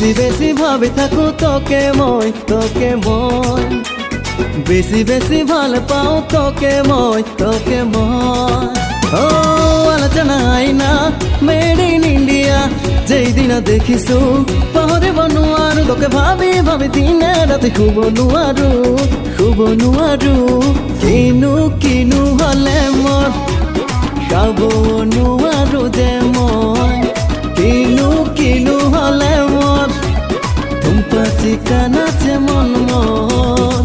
বেশি বেশি ভাবে থাকো তোকে মই বেশি বেশি ভাল পাও তোকে মই ও আলোচনা আইনা মেড ইন ইন্ডিয়া যেই দিন দেখিছো পাহৰিব নোৱাৰো তোকে ভাবি ভাবি দিনে ৰাতি শুব নোৱাৰো কিনো হলে মোৰ খাব নোৱাৰো যে মই কিনো হলে মোৰ ধুমপা চিকানা যে মন মোৰ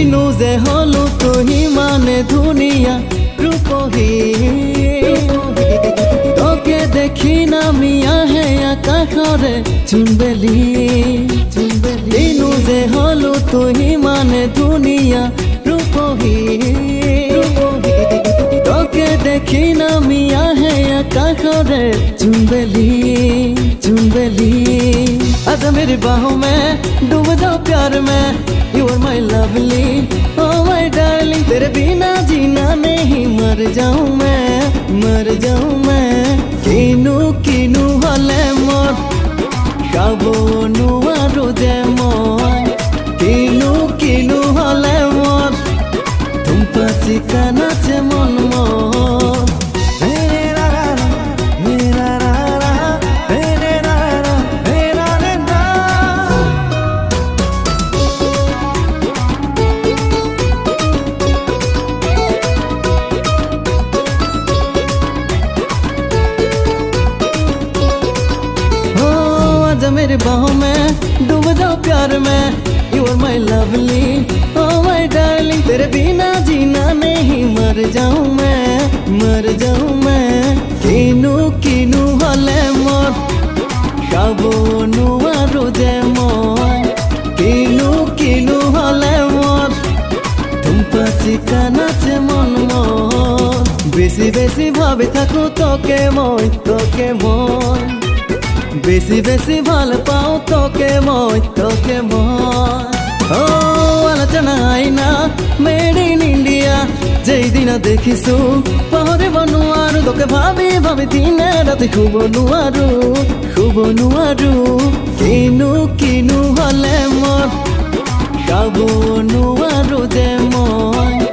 কিনো যে হলো তুই মানে ধুনিয়া রূপহী তোকে দেখি নামি আহে আকাশরে চুনবেলি কিনো যে হলো তুই মানে ধুনিয়া রূপহী তোকে দেখি নামি আহে আকাশরে চুনবেলি आज मेरी बाहों में डूब जाओ प्यार में You are my lovely, oh my darling तेरे बिना जीना नहीं मर जाऊं मैं किनु हले मोर खाबो नुवारो जे মই किनु हले मोर धुमपा चिकाना जे मन मोर मेरे बाहों में डूब जाओ प्यार में You are my lovely, oh my darling तेरे बिना जीना नहीं मर जाऊं मैं किनु हले मोर खाबो नुवारो जे মই किनु हले मोर धुमपा चिकाना जे मन मोर बेसी बेसी भावे থাকো তোকে মই বেশি বেশি ভাল পাও তোকে মই ও আলোচনা আইনা মেড ইন ইন্ডিয়া যেই দিন দেখিছো পাহৰিব নোৱাৰো তোকে ভাবি ভাবি দিনে ৰাতি শুব নোৱাৰো কিনো হলে মোৰ খাব নোৱাৰো যে মই